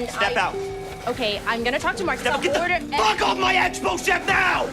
and Step out. Okay, I'm gonna talk to Marcus. Step out. Get the fuck off my expo chef now!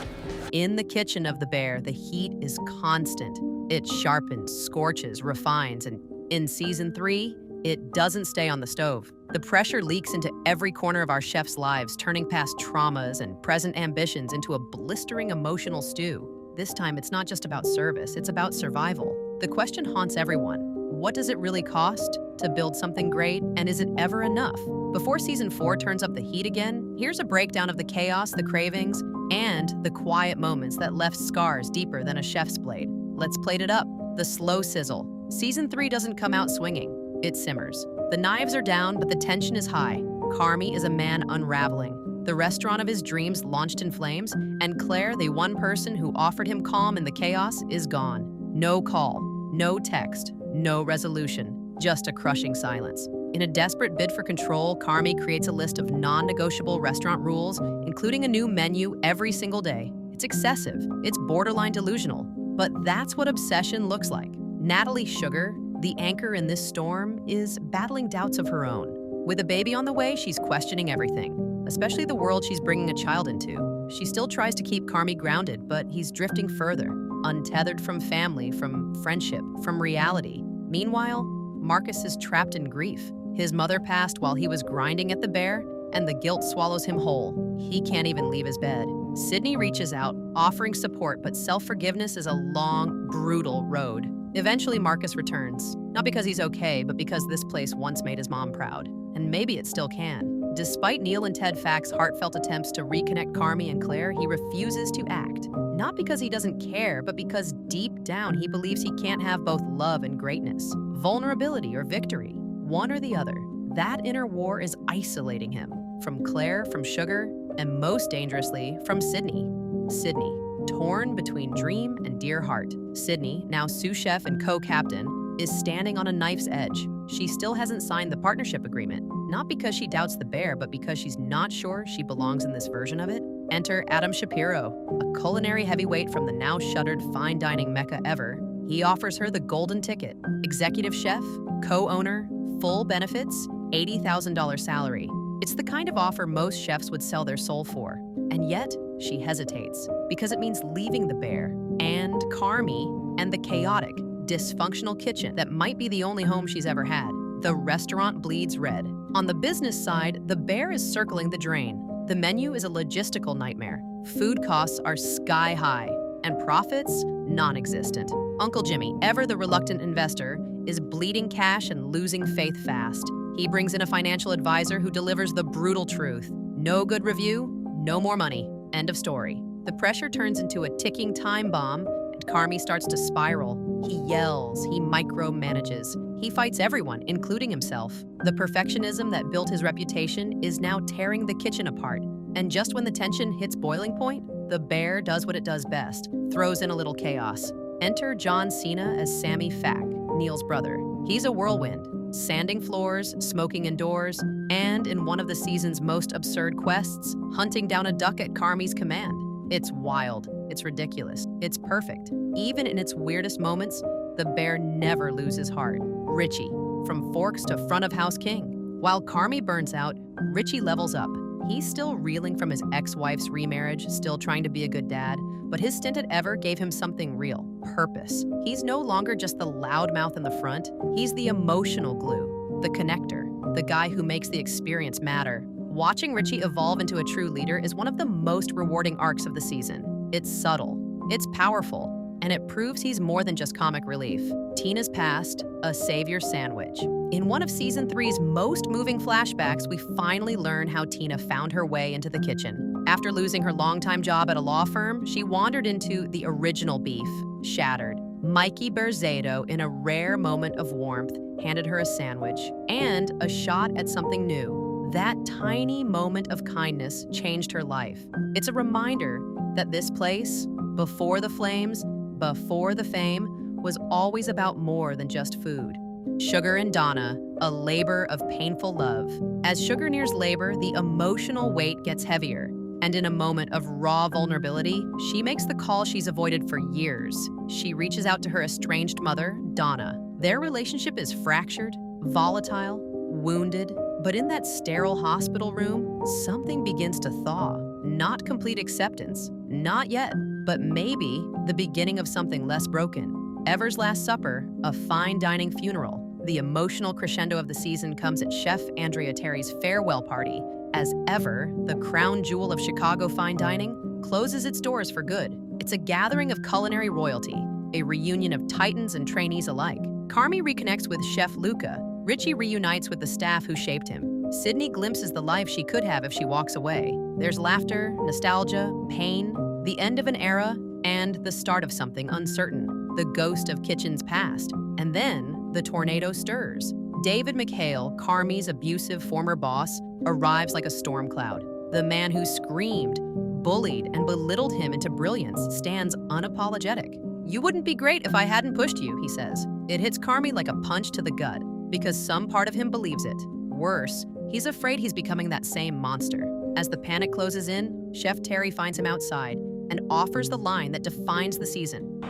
In the kitchen of the bear, the heat is constant. It sharpens, scorches, refines, and in season 3, it doesn't stay on the stove. The pressure leaks into every corner of our chefs' lives, turning past traumas and present ambitions into a blistering emotional stew. This time, it's not just about service, it's about survival. The question haunts everyone. What does it really cost to build something great, and is it ever enough? Before season 4 turns up the heat again, here's a breakdown of the chaos, the cravings, and the quiet moments that left scars deeper than a chef's blade. Let's plate it up. The slow sizzle. Season 3 doesn't come out swinging. It simmers. The knives are down, but the tension is high. Carmy is a man unraveling. The restaurant of his dreams launched in flames, and Claire, the one person who offered him calm in the chaos, is gone. No call, no text, no resolution, just a crushing silence. In a desperate bid for control, Carmy creates a list of non-negotiable restaurant rules, including a new menu every single day. It's excessive. It's borderline delusional. But that's what obsession looks like. Natalie Sugar, the anchor in this storm, is battling doubts of her own. With a baby on the way, she's questioning everything, especially the world she's bringing a child into. She still tries to keep Carmy grounded, but he's drifting further, untethered from family, from friendship, from reality. Meanwhile, Marcus is trapped in grief. His mother passed while he was grinding at the bear, and the guilt swallows him whole. He can't even leave his bed. Sydney reaches out, offering support, but self-forgiveness is a long, brutal road. Eventually, Marcus returns, not because he's okay, but because this place once made his mom proud. And maybe it still can. Despite Neil and Ted Fack's heartfelt attempts to reconnect Carmy and Claire, he refuses to act. Not because he doesn't care, but because deep down he believes he can't have both love and greatness, vulnerability or victory, one or the other. That inner war is isolating him from Claire, from Sugar, and most dangerously, from Sydney. Sydney, torn between dream and dear heart. Sydney, now sous chef and co-captain, is standing on a knife's edge. She still hasn't signed the partnership agreement, not because she doubts the bear, but because she's not sure she belongs in this version of it. Enter Adam Shapiro, a culinary heavyweight from the now shuttered fine dining mecca Ever. He offers her the golden ticket: executive chef, co-owner, full benefits, $80,000 salary. It's the kind of offer most chefs would sell their soul for. And yet, she hesitates, because it means leaving the bear and Carmy and the chaotic, dysfunctional kitchen that might be the only home she's ever had. The restaurant bleeds red. On the business side, the bear is circling the drain. The menu is a logistical nightmare. Food costs are sky high, and profits non-existent. Uncle Jimmy, ever the reluctant investor, is bleeding cash and losing faith fast. He brings in a financial advisor who delivers the brutal truth. No good review, no more money. End of story. The pressure turns into a ticking time bomb, and Carmy starts to spiral. He yells, he micromanages. He fights everyone, including himself. The perfectionism that built his reputation is now tearing the kitchen apart. And just when the tension hits boiling point, the bear does what it does best, throws in a little chaos. Enter John Cena as Sammy Fack, Neil's brother. He's a whirlwind, sanding floors, smoking indoors, and in one of the season's most absurd quests, hunting down a duck at Carmy's command. It's wild, it's ridiculous, it's perfect. Even in its weirdest moments, the bear never loses heart. Richie, from Forks to front of house king. While Carmy burns out, Richie levels up. He's still reeling from his ex-wife's remarriage, still trying to be a good dad, but his stint at Ever gave him something real, purpose. He's no longer just the loudmouth in the front, he's the emotional glue, the connector, the guy who makes the experience matter. Watching Richie evolve into a true leader is one of the most rewarding arcs of the season. It's subtle, it's powerful, and it proves he's more than just comic relief. Tina's past, a savior sandwich. In one of season 3's most moving flashbacks, we finally learn how Tina found her way into the kitchen. After losing her longtime job at a law firm, she wandered into the original beef, shattered. Mikey Berzado, in a rare moment of warmth, handed her a sandwich and a shot at something new. That tiny moment of kindness changed her life. It's a reminder that this place, before the flames, before the fame, was always about more than just food. Sugar and Donna, a labor of painful love. As Sugar nears labor, the emotional weight gets heavier. And in a moment of raw vulnerability, she makes the call she's avoided for years. She reaches out to her estranged mother, Donna. Their relationship is fractured, volatile, wounded, But in that sterile hospital room, something begins to thaw. Not complete acceptance, not yet, but maybe the beginning of something less broken. Ever's Last Supper, a fine dining funeral. The emotional crescendo of the season comes at Chef Andrea Terry's farewell party, as Ever, the crown jewel of Chicago fine dining, closes its doors for good. It's a gathering of culinary royalty, a reunion of titans and trainees alike. Carmy reconnects with Chef Luca. Richie reunites with the staff who shaped him. Sydney glimpses the life she could have if she walks away. There's laughter, nostalgia, pain, the end of an era, and the start of something uncertain, the ghost of kitchen's past. And then the tornado stirs. David McHale, Carmy's abusive former boss, arrives like a storm cloud. The man who screamed, bullied, and belittled him into brilliance stands unapologetic. "You wouldn't be great if I hadn't pushed you," he says. It hits Carmy like a punch to the gut, because some part of him believes it. Worse, he's afraid he's becoming that same monster. As the panic closes in, Chef Terry finds him outside and offers the line that defines the season.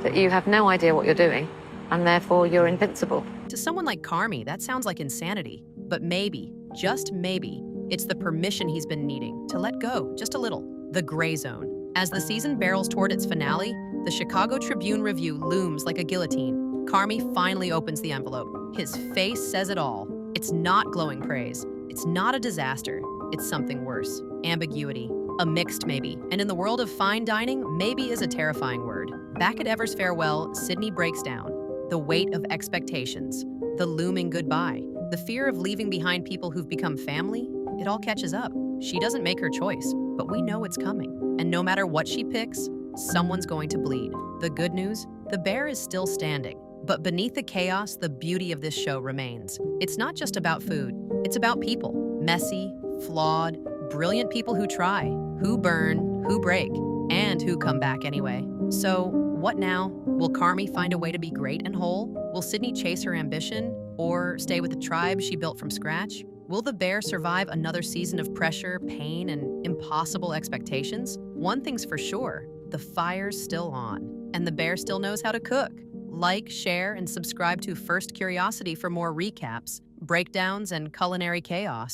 That you have no idea what you're doing, and therefore you're invincible. To someone like Carmy, that sounds like insanity. But maybe, just maybe, it's the permission he's been needing to let go, just a little. The gray zone. As the season barrels toward its finale, the Chicago Tribune Review looms like a guillotine. Carmy finally opens the envelope. His face says it all. It's not glowing praise. It's not a disaster. It's something worse. Ambiguity. A mixed maybe. And in the world of fine dining, maybe is a terrifying word. Back at Ever's farewell, Sydney breaks down. The weight of expectations. The looming goodbye. The fear of leaving behind people who've become family. It all catches up. She doesn't make her choice, but we know it's coming. And no matter what she picks, someone's going to bleed. The good news? The bear is still standing. But beneath the chaos, the beauty of this show remains. It's not just about food. It's about people. Messy, flawed, brilliant people who try, who burn, who break, and who come back anyway. So, what now? Will Carmy find a way to be great and whole? Will Sydney chase her ambition? Or stay with the tribe she built from scratch? Will the bear survive another season of pressure, pain, and impossible expectations? One thing's for sure, the fire's still on, and the bear still knows how to cook. Like, share, and subscribe to First Curiosity for more recaps, breakdowns, and culinary chaos.